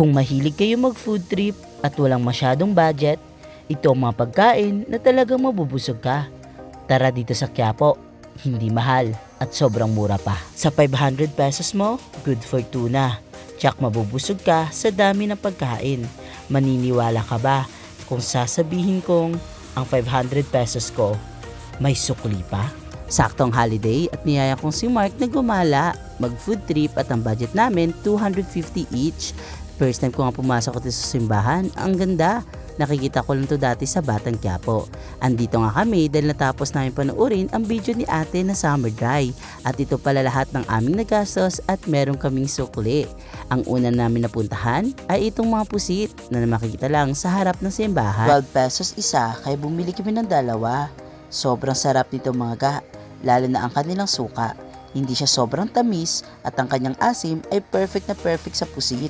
Kung mahilig kayo mag food trip at walang masyadong budget, ito ang mga pagkain na talagang mabubusog ka. Tara dito sa Quiapo, hindi mahal at sobrang mura pa. Sa 500 pesos mo, good for tuna. Tsak mabubusog ka sa dami ng pagkain. Maniniwala ka ba kung sasabihin kong ang 500 pesos ko may sukli pa? Saktong holiday at niyaya kong si Mark na gumala, mag food trip at ang budget namin 250 each. First time ko nga pumasok ito sa simbahan, ang ganda. Nakikita ko lang to dati sa Batang Quiapo. Andito nga kami dahil natapos namin panoorin ang video ni ate na Summer Dry. At ito pala lahat ng aming nagastos at meron kaming sukli. Ang una namin napuntahan ay itong mga pusit na makikita lang sa harap ng simbahan. 12 pesos isa kaya bumili kami ng dalawa. Sobrang sarap nito mga ga, lalo na ang kanilang suka. Hindi siya sobrang tamis at ang kanyang asim ay perfect na perfect sa pusit.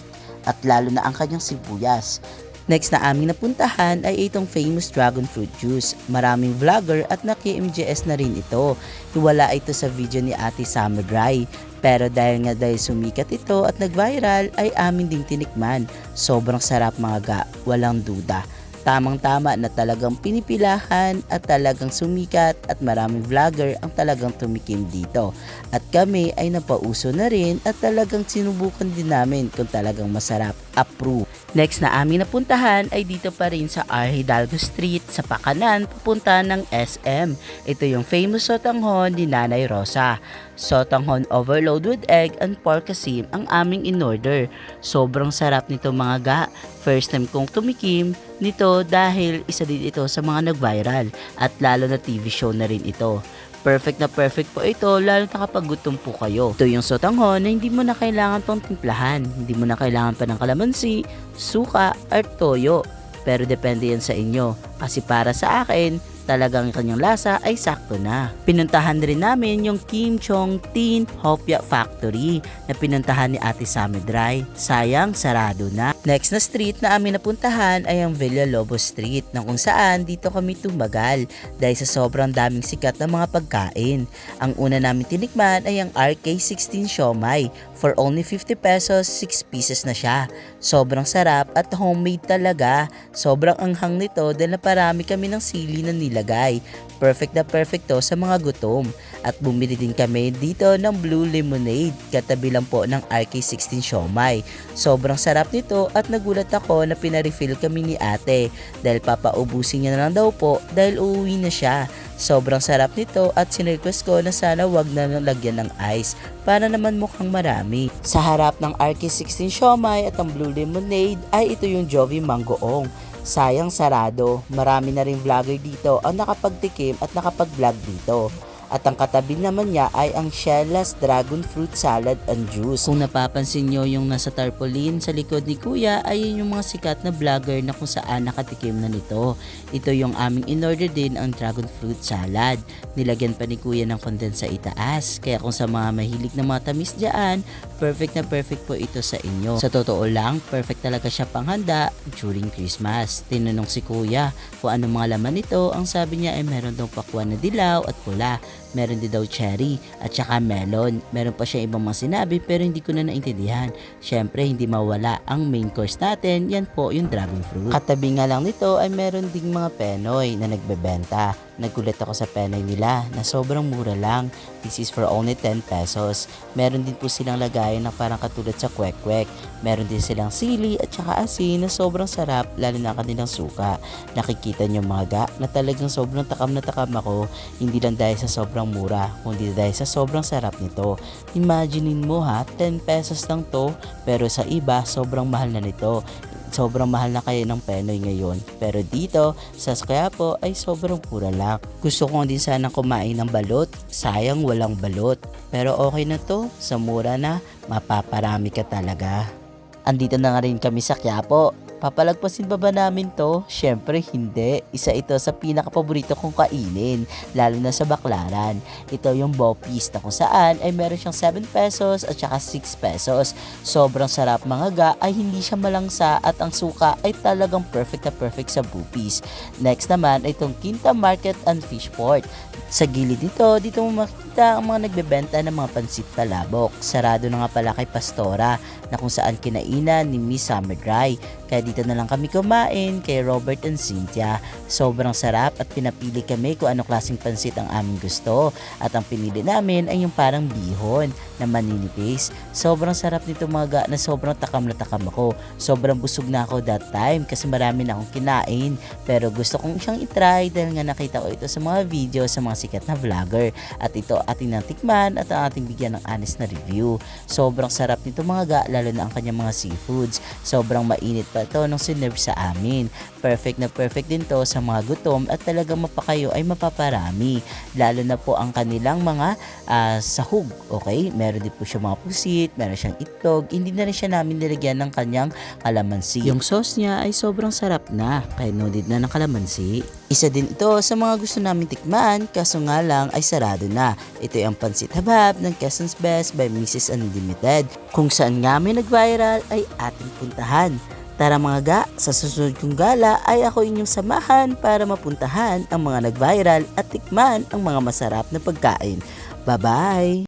At lalo na ang kanyang sibuyas. Next na aming napuntahan ay itong famous dragon fruit juice. Maraming vlogger at naki-MJS na rin ito. Iwala ito sa video ni ate Summer Dry. Pero dahil sumikat ito at nag-viral ay amin ding tinikman. Sobrang sarap mga ga, walang duda. Tamang-tama na talagang pinipilahan at talagang sumikat at maraming vlogger ang talagang tumikim dito. At kami ay napauso na rin at talagang sinubukan din namin kung talagang masarap. Approve. Next na aming napuntahan ay dito pa rin sa R. Hidalgo Street sa Pakanan papunta ng SM. Ito yung famous sotanghon ni Nanay Rosa. Sotanghon overload with egg and pork asim ang aming in-order. Sobrang sarap nito mga ga. First time kong tumikim nito dahil isa din ito sa mga nag-viral at lalo na TV show na rin ito. Perfect na perfect po ito lalo na kapag gutom po kayo. Ito yung sotanghon na hindi mo na kailangan pang timplahan. Hindi mo na kailangan pa ng kalamansi, suka, at toyo. Pero depende yan sa inyo. Kasi para sa akin, talagang kanyang lasa ay sakto na. Pinuntahan rin namin yung Kim Chong Tin Hopia Factory na pinuntahan ni ate Summer Dry. Sayang, sarado na. Next na street na amin napuntahan ay ang Villalobos Street na kung saan dito kami tumagal dahil sa sobrang daming sikat na mga pagkain. Ang una namin tinikman ay ang RK16 Siomai. For only 50 pesos, 6 pieces na siya. Sobrang sarap at homemade talaga. Sobrang anghang nito dahil naparami kami ng sili na nilagay. Perfect na perfect to sa mga gutom. At bumili din kami dito ng Blue Lemonade, katabi lang po ng RK16 Siomai. Sobrang sarap nito at nagulat ako na pinarefill kami ni ate dahil papaubusin niya na lang daw po dahil uuwi na siya. Sobrang sarap nito at sinrequest ko na sana wag na lagyan ng ice para naman mukhang marami. Sa harap ng RK16 Siomai at ang Blue Lemonade ay ito yung Jovi Mangoong. Sayang sarado, marami na rin vlogger dito ang nakapagtikim at nakapag-vlog dito. At ang katabi naman niya ay ang Shellas Dragon Fruit Salad and Juice. Kung napapansin nyo yung nasa tarpaulin sa likod ni Kuya ay yung mga sikat na vlogger na kung saan nakatikim na nito. Ito yung aming in-order din ang Dragon Fruit Salad. Nilagyan pa ni Kuya ng condense sa itaas. Kaya kung sa mga mahilig na mga tamis dyan, perfect na perfect po ito sa inyo. Sa totoo lang, perfect talaga siya panghanda during Christmas. Tinanong si Kuya kung ano mga laman nito. Ang sabi niya ay meron daw pakwan na dilaw at pula. Meron din daw cherry at saka melon. Meron pa siya ibang mga sinabi pero hindi ko na naintindihan. Syempre hindi mawala ang main course natin, yan po yung dragon fruit. Katabi nga lang nito ay meron ding mga penoy na nagbebenta. Nagulat ako sa penoy nila na sobrang mura lang. This is for only 10 pesos. Meron din po silang lagayan na parang katulad sa kwek-kwek. Meron din silang sili at saka asin na sobrang sarap lalo na kanilang suka. Nakikita nyo mga ga na talagang sobrang takam na takam ako. Hindi lang dahil sa sobrang mura, kundi dahil sa sobrang sarap nito. Imaginein mo ha, 10 pesos lang to, pero sa iba sobrang mahal na nito. Sobrang mahal na kayo ng penoy ngayon. Pero dito, sa Quiapo ay sobrang mura lang. Gusto ko din sana kumain ng balot. Sayang walang balot. Pero okay na to. Sa mura na, mapaparami ka talaga. Andito na nga rin kami sa Quiapo. Papalagpasin pa ba namin to? Syempre hindi. Isa ito sa pinakapaborito kong kainin, lalo na sa Baklaran. Ito yung Bopis na kung saan ay meron siyang 7 pesos at saka 6 pesos. Sobrang sarap mga ga, ay hindi siya malangsa at ang suka ay talagang perfect na perfect sa Bopis. Next naman ay itong Quinta Market and Fish Port. Sa gilid dito mo makita ang mga nagbebenta ng mga pansit palabok. Sarado na nga pala kay Pastora na kung saan kinainan ni Miss Summer Dry. Kaya dito na lang kami kumain kay Robert and Cynthia. Sobrang sarap at pinapili kami kung anong klaseng pansit ang aming gusto. At ang pinili namin ay yung parang bihon na maninipis. Sobrang sarap nito mga ga, na sobrang takam na takam ako. Sobrang busog na ako that time kasi marami na akong kinain. Pero gusto kong siyang itry dahil nga nakita ko ito sa mga video sa mga sikat na vlogger. At ito ating natikman at ang ating bigyan ng honest na review. Sobrang sarap nito mga ga, lalo na ang kanyang mga seafoods. Sobrang mainit pa ito nung sinerve sa amin. Perfect na perfect din to sa mga gutom at talagang mapakayo ay mapaparami. Lalo na po ang kanilang mga sahog. Okay? Meron din po siya mga pusit, meron siyang itlog. Hindi na rin siya namin nilagyan ng kanyang kalamansi. Yung sauce niya ay sobrang sarap na, kaya no need na ng kalamansi. Isa din ito sa mga gusto namin tikman, kaso nga lang ay sarado na. Ito yung Pansit Habab ng Quezon's Best by Mrs. Unlimited. Kung saan nga may nag-viral ay ating puntahan. Tara mga ga, sa susunod kong gala ay ako inyong samahan para mapuntahan ang mga nag-viral at tikman ang mga masarap na pagkain. Bye-bye!